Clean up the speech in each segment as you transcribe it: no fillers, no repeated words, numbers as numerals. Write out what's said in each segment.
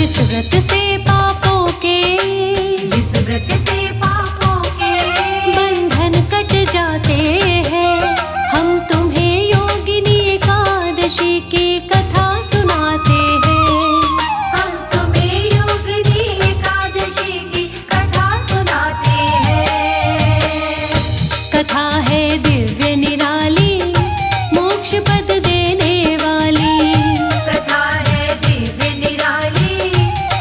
जिस व्रत से पापों के, जिस व्रत से पापों के बंधन कट जाते हैं, हम तुम्हें योगिनी एकादशी की कथा सुनाते हैं। हम तुम्हें योगिनी एकादशी की कथा सुनाते हैं। कथा है दिव्य निराली, मोक्ष पद देने वाली। कथा है दिव्य निराली,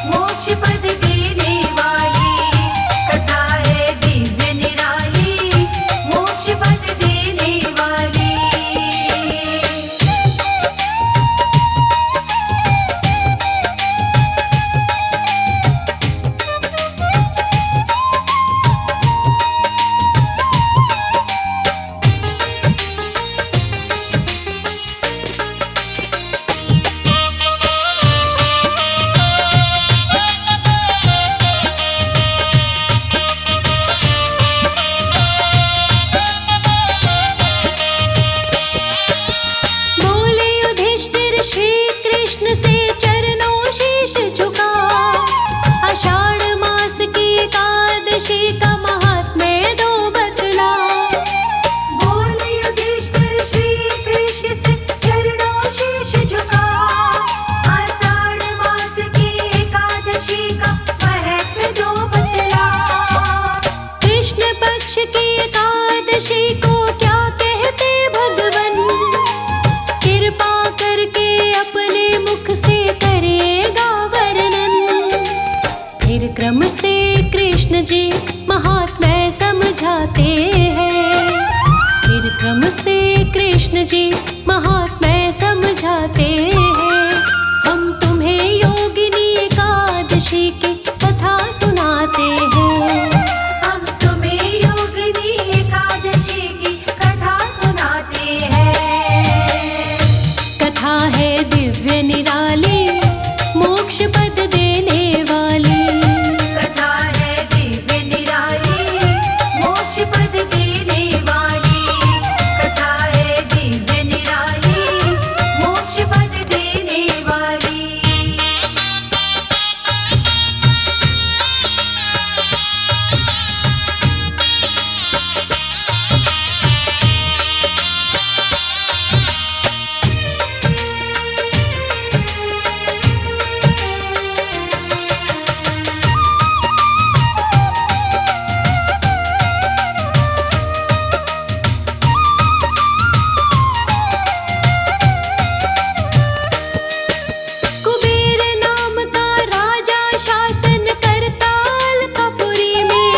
मोक्ष पद देने वाली। कथा है दिव्य निराली, मोक्ष पद देने वाली। बोले युधिष्ठिर श्री कृष्ण से चरणों शीश झुका, आषाढ़ मास की एकादशी का महात्म्य दो बतला। बोले युधिष्ठिर श्री कृष्ण से चरणों शीश झुका, आषाढ़ मास की एकादशी का महत्व दो बतला। कृष्ण पक्ष की एकादशी को क्या कहते भगवन, कृपा करके अपने मुख से करेगा वर्णन। फिर क्रम से कृष्ण जी महात्म्य समझाते हैं, फिर क्रम से कृष्ण जी महात्म्य समझाते हैं। हम तुम्हें योगिनी एकादशी की कथा सुनाते हैं। हम तुम्हें योगिनी एकादशी की कथा सुनाते हैं। कथा है दिव्य निराली, मोक्ष पद देने वाली। कथा है दिव्य निराली, मोक्ष पद देने वाली। कथा है दिव्य निराली, मोक्ष पद देने वाली। कुबेर नाम का राजा शासन करता अलकापुरी में,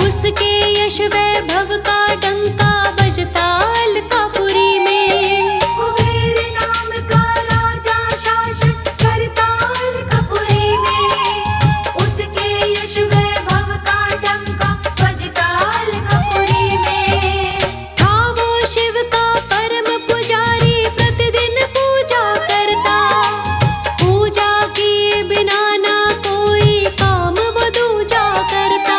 उसके यश वैभव का डंका बजता अलकापुरी में। कुबेर नाम का राजा शासन करता अलकापुरी में, उसके यश वैभव का डंका बजता अलकापुरी में। था वो शिव का परम पुजारी, प्रतिदिन पूजा करता, पूजा किए बिना ना कोई काम वो दूजा करता।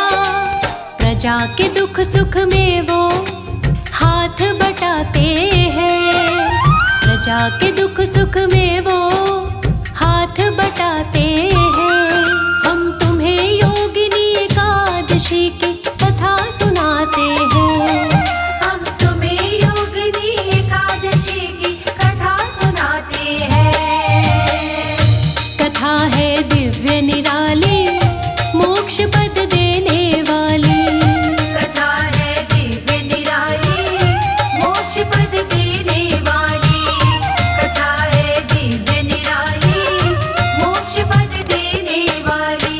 प्रजा के दुख सुख में वो हाथ बटाते हैं, प्रजा के दुख सुख में वो हाथ बटाते हैं। हम तुम्हें योगिनी एकादशी की कथा सुनाते हैं। हम तुम्हें योगिनी एकादशी की कथा सुनाते हैं। कथा है दिव्य निराली, मोक्ष पद देने वाली। कथा है दिव्य निराली, मोक्ष पद देने वाली। कथा है दिव्य निराली, मोक्ष पद देने वाली।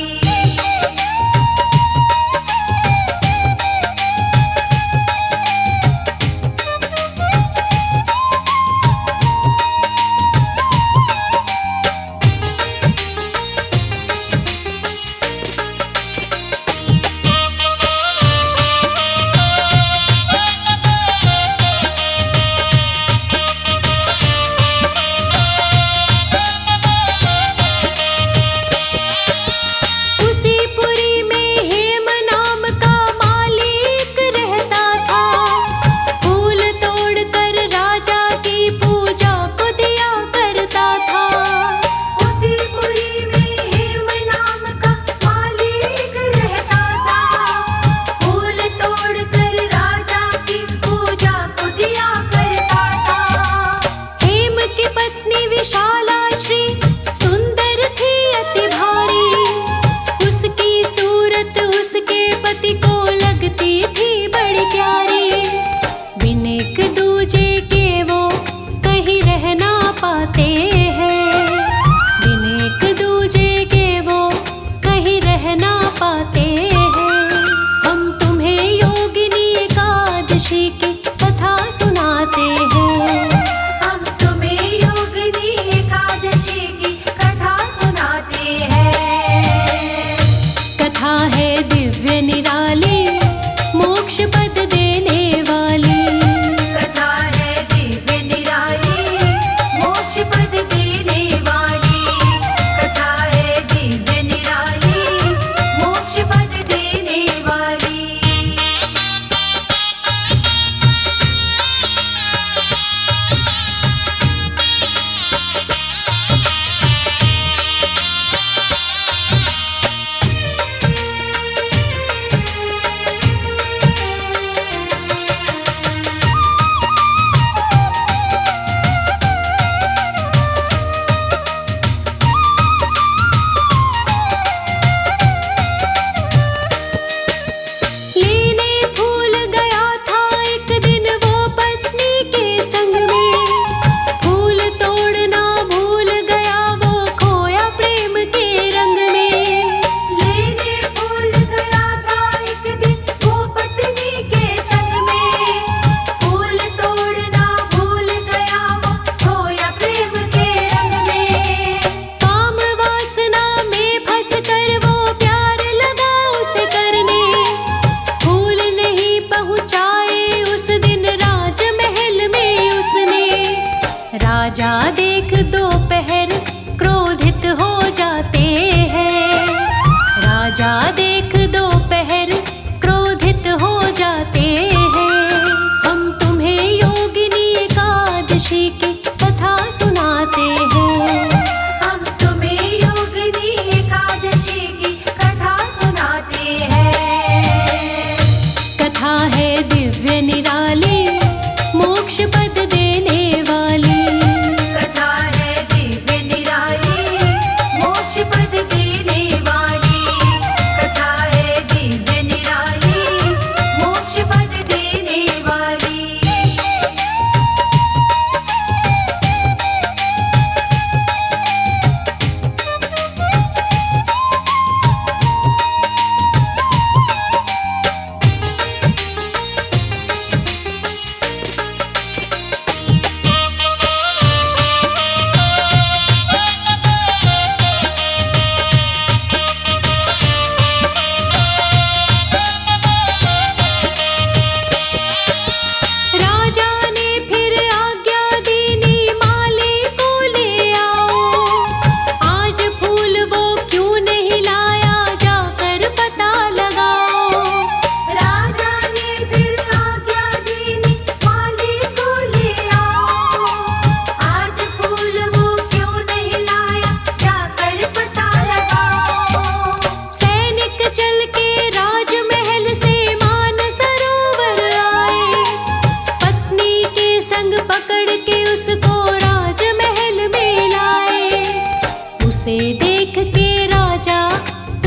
देख के राजा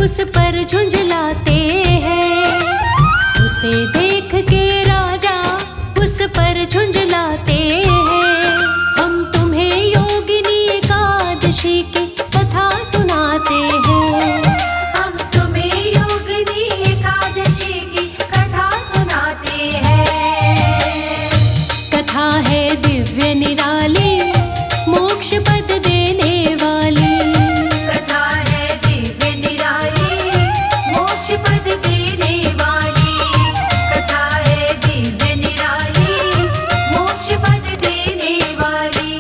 उस पर झुंझलाते हैं। उसे देख के राजा उस पर झुंझलाते हैं। हम तुम्हें योगिनी एकादशी की कथा सुनाते हैं। हम तुम्हें योगिनी एकादशी की कथा सुनाते हैं। कथा है दिव्य निराली, मोक्ष पद देने वाली। कथा है दिव्य निराली, मोक्ष पद देने वाली। कथा है दिव्य निराली, मोक्ष पद देने वाली।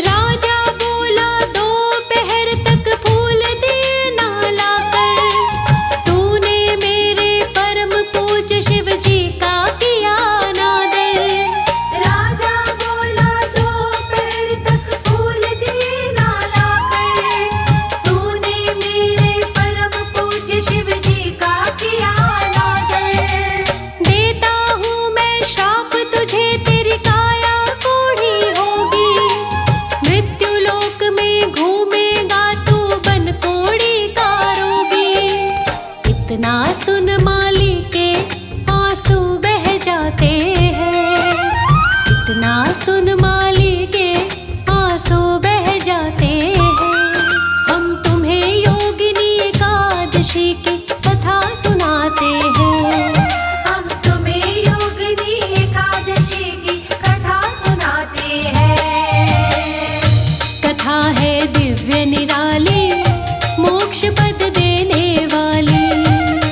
राजा बोला दोपहर तक फूल दिए ना लाकर। तूने मेरे परम पूज्य शिव जी का किया अनादर। राजा बोला दोपहर तक फूल दिए ना लाकर। तूने मेरे परम पूज्य शिव जी का किया अनादर। देता हूँ मैं श्राप तुझे, तेरी काया कोढ़ी होगी। मृत्यु लोक में घूमेगा तू बन कोढ़ी का रोगी। इतना सुन माली के आंसू बह जाते हैं। इतना सुन माली के आंसू बह जाते हैं। हम तुम्हें योगिनी एकादशी की कथा सुनाते हैं। हम तुम्हें योगिनी एकादशी की कथा सुनाते हैं। कथा है दिव्य निराली, मोक्ष पद देने वाली।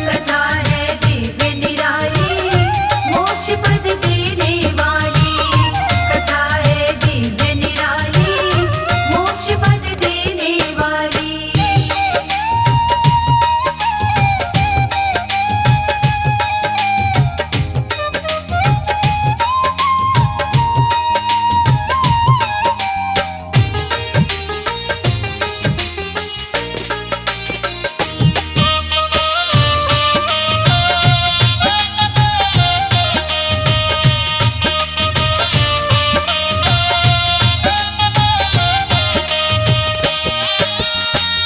कथा है दिव्य निराली, मोक्ष पद देने वाली। कथा है दिव्य निराली, मोक्ष पद देने वाली।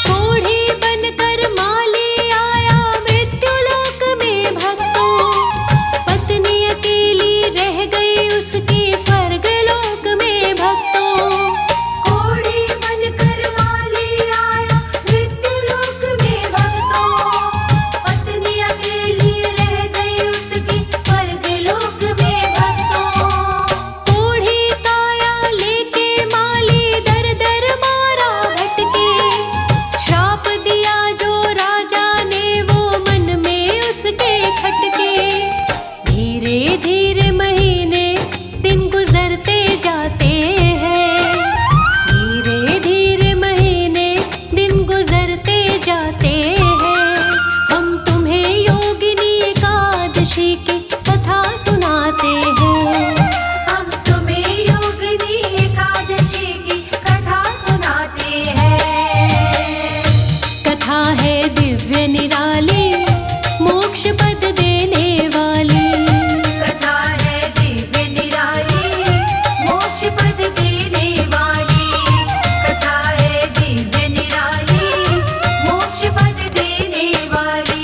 कोढ़ी बनकर माली आया मृत्यु लोक में भक्तों। पत्नी अकेली रह गई उसकी स्वर्ग लोक में भक्तों। कोढ़ी बनकर माली आया मृत्यु लोक में भक्तों। पत्नी अकेली रह गई उसकी स्वर्ग लोक में भक्तों। कोढ़ी काया लेके माली दर दर मारा भटके। श्राप दिया जो राजा ने वो मन में उसके खटके। धीरे धीरे महीने दिन गुजरते जाते हैं। धीरे धीरे महीने दिन गुजरते जाते हैं। हम तुम्हें योगिनी एकादशी की कथा सुनाते हैं। हम तुम्हें योगिनी एकादशी की कथा सुनाते हैं। कथा है दिव्य निराली, मोक्ष पद देने वाली। कथा है दिव्य निराली, मोक्ष पद देने वाली। कथा है दिव्य निराली, मोक्ष पद देने वाली।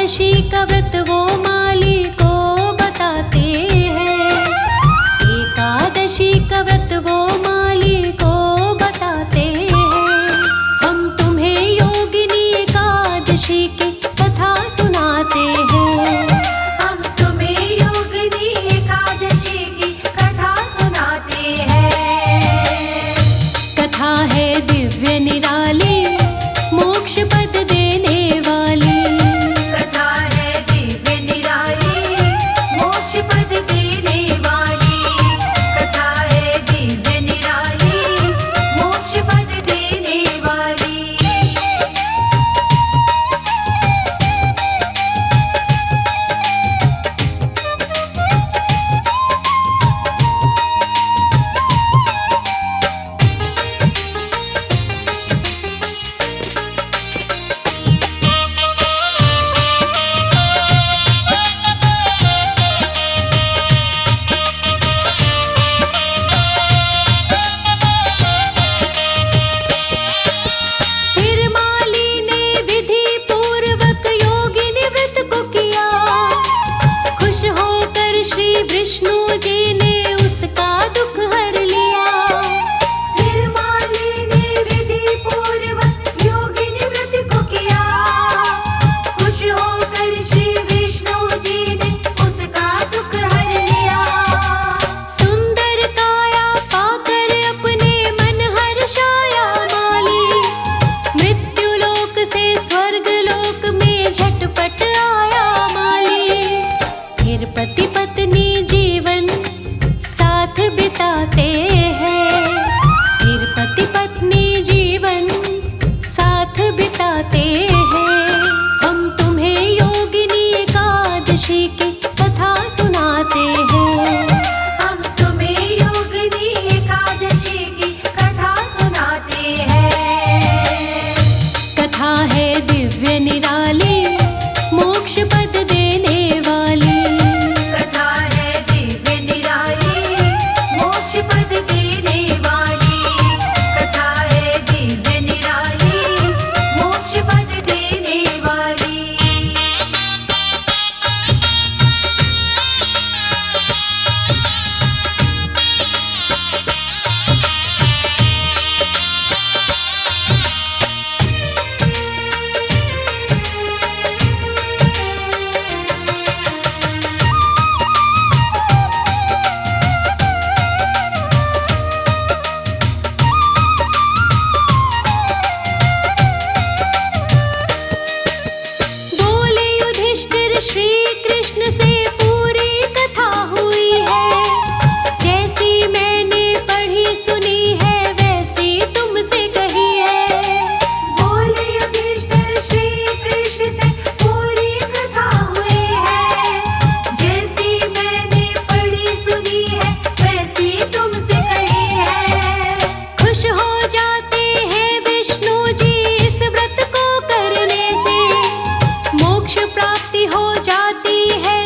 एकादशी का व्रत वो माली को बताते हैं। एकादशी का व्रत वो माली को बताते हैं। हम तुम्हें योगिनी एकादशी की कथा सुनाते हैं। हम तुम्हें योगिनी एकादशी की कथा सुनाते हैं। कथा है दिव्य निराली, मोक्ष पद देने वाली। कथा है दिव्य निराली, मोक्ष पद देने वाली। कथा है दिव्य निराली, मोक्ष पद देने वाली। फिर माली ने विधि पूर्वक योगिनी व्रत को किया। खुश होकर श्री विष्णु जी ने उसका दुख हर लिया। फिर माली ने विधि पूर्वक योगिनी व्रत को किया। खुश होकर श्री विष्णु जी ने उसका दुख हर लिया। सुंदर काया पाकर अपने मन हर्षाया माली। मृत्युलोक से स्वर्गलोक में झटपट आया माली। फिर पति पत्नी जीवन साथ बिताते हैं। फिर पति पत्नी जीवन साथ बिताते हैं। हम तुम्हें योगिनी एकादशी की कथा सुनाते हैं। हम तुम्हें योगिनी एकादशी की कथा सुनाते हैं। कथा है दिव्य निराली, मोक्ष पद देने वाली। कथा है दिव्य निराली, मोक्ष पद देने वाली। कथा है दिव्य निराली, मोक्ष पद देने वाली। बोले युधिष्ठिर श्री कृष्ण से पूरी कथा हुई है। जैसी मैंने पढ़ी सुनी है वैसी तुमसे कही है। बोले युधिष्ठिर श्री कृष्ण से पूरी कथा हुई है। जैसी मैंने पढ़ी सुनी है वैसी तुमसे कही है। खुश हो जाते हैं विष्णु जी इस व्रत को करने से। मोक्ष प्राप्ति हो जाती है